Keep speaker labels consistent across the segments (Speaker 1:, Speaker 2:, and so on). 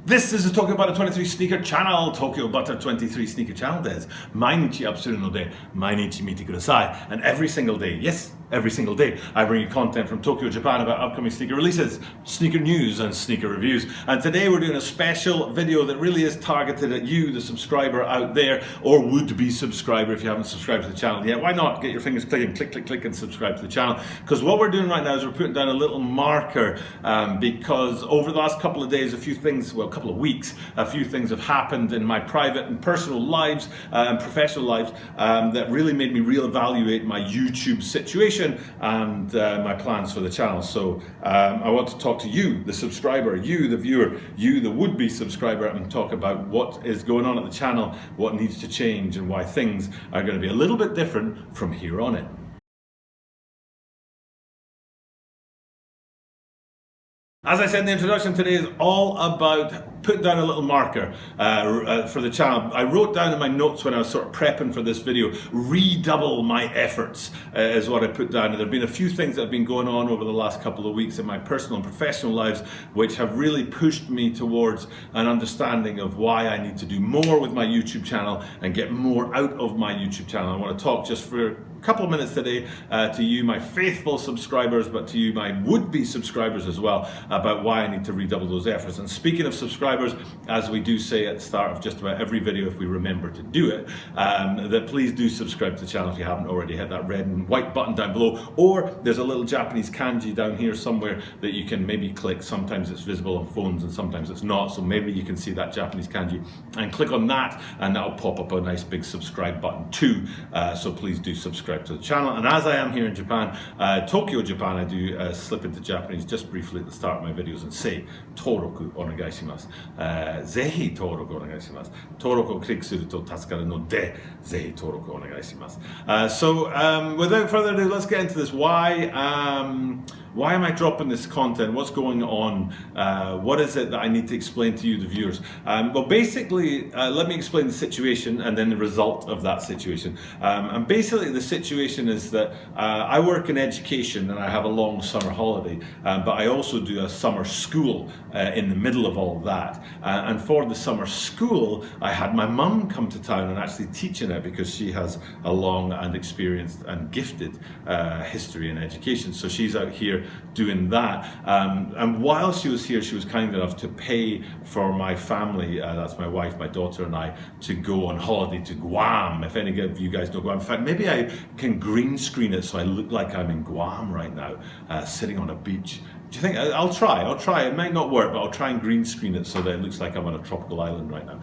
Speaker 1: This is the Tokyo Butter 23 Sneaker Channel. Tokyo Butter 23 Sneaker Channel です。毎日アップするので、毎日見てください。And every single day, yes, every single day, I bring you content from Tokyo, Japan about upcoming sneaker releases, sneaker news, and sneaker reviews. And today we're doing a special video that really is targeted at you, the subscriber out there, or would-be subscriber if you haven't subscribed to the channel yet. Why not? Get your fingers clicking, click, click, click, and subscribe to the channel. Because what we're doing right now is we're putting down a little marker because over the last couple of days, a few things, well, couple of weeks, a few things have happened in my private and personal lives and professional lives that really made me reevaluate my YouTube situation and my plans for the channel. So I want to talk to you, the subscriber, you, the viewer, you, the would-be subscriber, and talk about what is going on at the channel, what needs to change, and why things are going to be a little bit different from here on in. As I said in the introduction, today is all about putting down a little marker for the channel. I wrote down in my notes when I was sort of prepping for this video, redouble my efforts is what I put down. And there have been a few things that have been going on over the last couple of weeks in my personal and professional lives which have really pushed me towards an understanding of why I need to do more with my YouTube channel and get more out of my YouTube channel. I want to talk just for a couple of minutes today to you, my faithful subscribers, but to you, my would-be subscribers as well, about why I need to redouble those efforts. And speaking of subscribers, as we do say at the start of just about every video, if we remember to do it, that please do subscribe to the channel if you haven't already. Hit that red and white button down below, or there's a little Japanese kanji down here somewhere that you can maybe click. Sometimes it's visible on phones and sometimes it's not, so maybe you can see that Japanese kanji and click on that, and that'll pop up a nice big subscribe button too. So please do subscribe to the channel. And as I am here in Japan, Tokyo, Japan, I do slip into Japanese just briefly at the start of my videos and say Toroku onegaishimasu. Zehi Toroku onegaishimasu. Torokuをクリックすると助かるので、ぜひ登録お願いします。So without further ado, let's get into this. Why am I dropping this content? What's going on? What is it that I need to explain to you, the viewers? Well, basically, let me explain the situation and then the result of that situation. And basically, the situation is that I work in education and I have a long summer holiday, but I also do a summer school in the middle of all of that. And for the summer school, I had my mum come to town and actually teach in it because she has a long and experienced and gifted history in education. So she's out here doing that. And while she was here, she was kind enough to pay for my family, that's my wife, my daughter and I, to go on holiday to Guam. If any of you guys know Guam, in fact, maybe I can green screen it so I look like I'm in Guam right now, sitting on a beach. Do you think? I'll try. It might not work, but I'll try and green screen it so that it looks like I'm on a tropical island right now.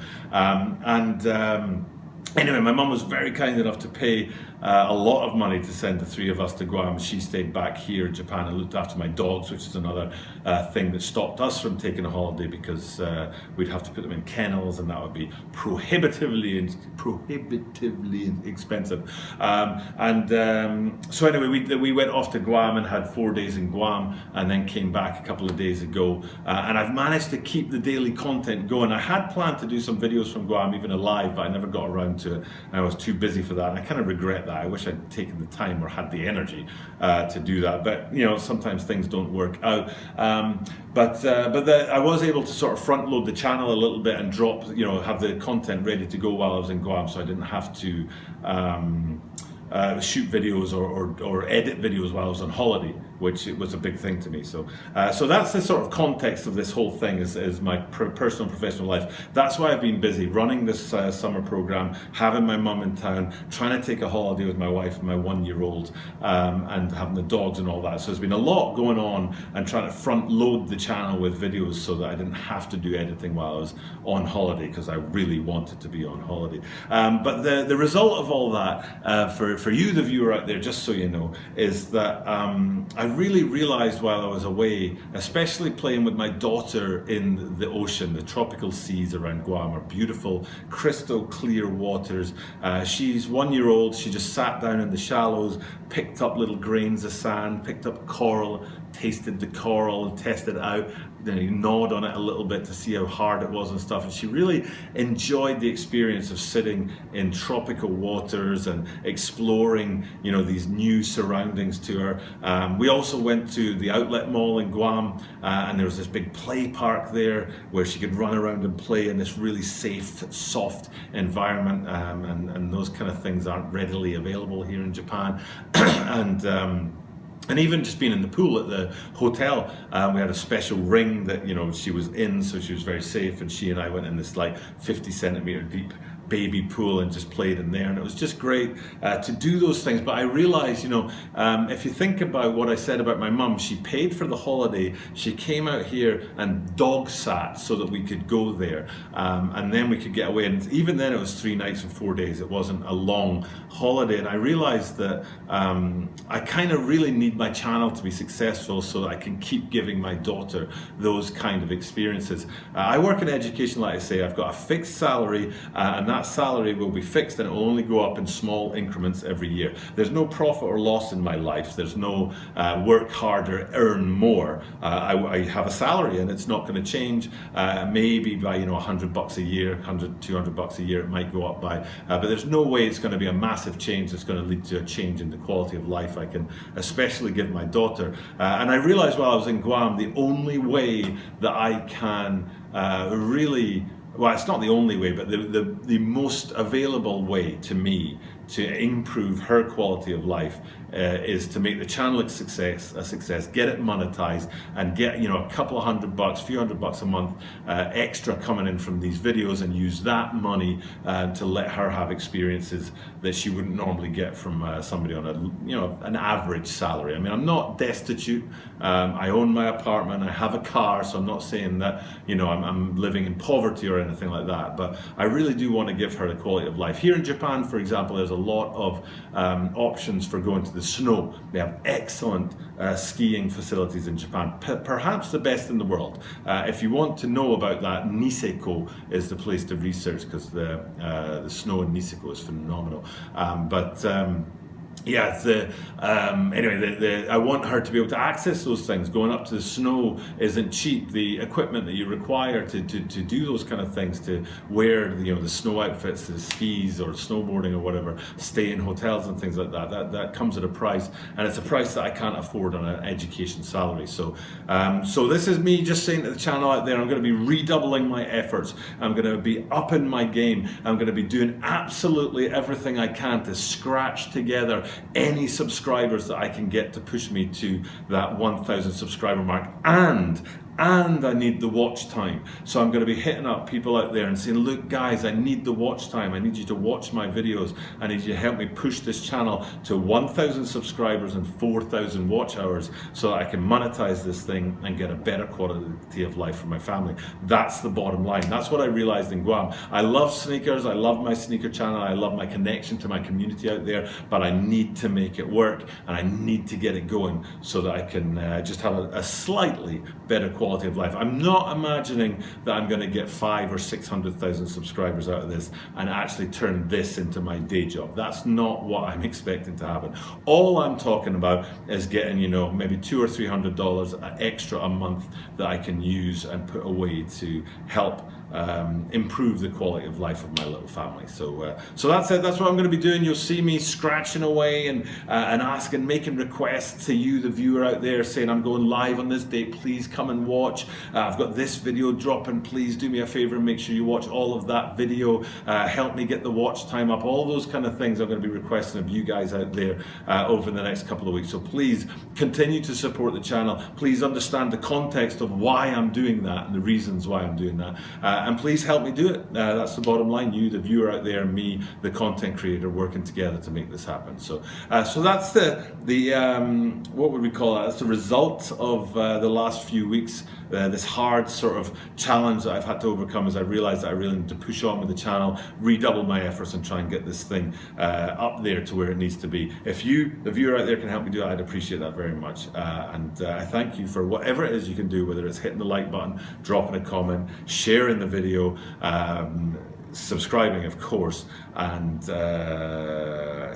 Speaker 1: Anyway, my mum was very kind enough to pay a lot of money to send the three of us to Guam. She stayed back here in Japan and looked after my dogs, which is another thing that stopped us from taking a holiday because we'd have to put them in kennels and that would be prohibitively expensive. So anyway, we went off to Guam and had 4 days in Guam and then came back a couple of days ago. And I've managed to keep the daily content going. I had planned to do some videos from Guam, even live, but I never got around to it. I was too busy for that, and I kind of regret that. I wish I'd taken the time or had the energy to do that, but you know, sometimes things don't work out. But I was able to sort of front load the channel a little bit and drop, you know, have the content ready to go while I was in Guam, so I didn't have to shoot videos or edit videos while I was on holiday, which was a big thing to me. So that's the sort of context of this whole thing is my personal and professional life. That's why I've been busy running this summer program, having my mum in town, trying to take a holiday with my wife and my 1-year-old, and having the dogs and all that. So there's been a lot going on and trying to front load the channel with videos so that I didn't have to do editing while I was on holiday, because I really wanted to be on holiday. But the result of all that for you, the viewer out there, just so you know, is that I really realized while I was away, especially playing with my daughter in the ocean, the tropical seas around Guam are beautiful, crystal clear waters. She's 1-year-old, she just sat down in the shallows, picked up little grains of sand, picked up coral, tasted the coral and tested it out, then you gnawed on it a little bit to see how hard it was and stuff, and she really enjoyed the experience of sitting in tropical waters and exploring, you know, these new surroundings to her. We also went to the outlet mall in Guam, and there was this big play park there where she could run around and play in this really safe, soft environment, and those kind of things aren't readily available here in Japan. And even just being in the pool at the hotel, we had a special ring that, you know, she was in, so she was very safe, and she and I went in this like 50 centimeter deep baby pool and just played in there, and it was just great to do those things. But I realized, you know, if you think about what I said about my mum, she paid for the holiday, she came out here and dog sat so that we could go there, and then we could get away, and even then it was 3 nights and 4 days. It wasn't a long holiday, and I realized that I kind of really need my channel to be successful so that I can keep giving my daughter those kind of experiences. I work in education, like I say. I've got a fixed salary, and that salary will be fixed, and it will only go up in small increments every year. There's no profit or loss in my life. There's no work harder, earn more. I have a salary, and it's not going to change. Maybe by, you know, $100 a year, 100, 200 bucks a year, it might go up by, but there's no way it's going to be a massive change that's going to lead to a change in the quality of life I can especially give my daughter. And I realized while I was in Guam, the only way that I can really, well, it's not the only way, but the most available way to me to improve her quality of life is to make the channel a success, get it monetized, and get, you know, a couple of $100, few $100 a month extra coming in from these videos, and use that money to let her have experiences that she wouldn't normally get from somebody on a, you know, an average salary. I mean, I'm not destitute. I own my apartment. I have a car, so I'm not saying that, you know, I'm living in poverty or anything like that. But I really do want to give her the quality of life. Here in Japan, for example, there's a lot of options for going to the snow. They have excellent skiing facilities in Japan, perhaps the best in the world. If you want to know about that, Niseko is the place to research, because the snow in Niseko is phenomenal. Yeah, anyway, I want her to be able to access those things. Going up to the snow isn't cheap. The equipment that you require to do those kind of things, to wear, you know, the snow outfits, the skis or snowboarding or whatever, stay in hotels and things like that comes at a price, and it's a price that I can't afford on an education salary. So this is me just saying to the channel out there, I'm going to be redoubling my efforts. I'm going to be upping my game. I'm going to be doing absolutely everything I can to scratch together any subscribers that I can get to push me to that 1,000 subscriber mark, and I need the watch time. So I'm going to be hitting up people out there and saying, look guys, I need the watch time. I need you to watch my videos. I need you to help me push this channel to 1,000 subscribers and 4,000 watch hours so that I can monetize this thing and get a better quality of life for my family. That's the bottom line. That's what I realized in Guam. I love sneakers. I love my sneaker channel. I love my connection to my community out there, but I need to make it work, and I need to get it going so that I can just have a slightly better quality of life. I'm not imagining that I'm going to get 500,000 or 600,000 subscribers out of this and actually turn this into my day job. That's not what I'm expecting to happen. All I'm talking about is getting, you know, maybe $200 or $300 extra a month that I can use and put away to help improve the quality of life of my little family. So that's it. That's what I'm going to be doing. You'll see me scratching away and asking, making requests to you, the viewer out there, saying I'm going live on this date. Please come and watch. I've got this video dropping. Please do me a favor and make sure you watch all of that video. Help me get the watch time up. All those kind of things I'm going to be requesting of you guys out there over the next couple of weeks. So please continue to support the channel. Please understand the context of why I'm doing that and the reasons why I'm doing that. And please help me do it. That's the bottom line. You, the viewer out there, and me, the content creator, working together to make this happen. So that's the what would we call it? That's the result of the last few weeks. This hard sort of challenge that I've had to overcome as I realized that I really need to push on with the channel, redouble my efforts, and try and get this thing up there to where it needs to be. If you, the viewer out there, can help me do it, I'd appreciate that very much. I thank you for whatever it is you can do, whether it's hitting the like button, dropping a comment, sharing the video, subscribing, of course, and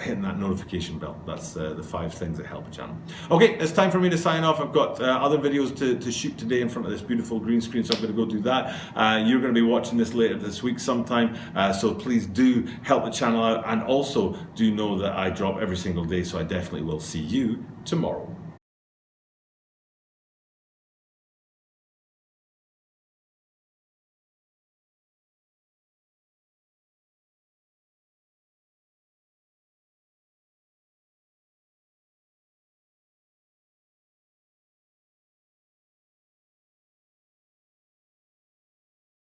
Speaker 1: hitting that notification bell. That's the 5 things that help a channel. Okay, it's time for me to sign off. I've got other videos to shoot today in front of this beautiful green screen, so I'm going to go do that. You're going to be watching this later this week sometime, so please do help the channel out, and also do know that I drop every single day, so I definitely will see you tomorrow.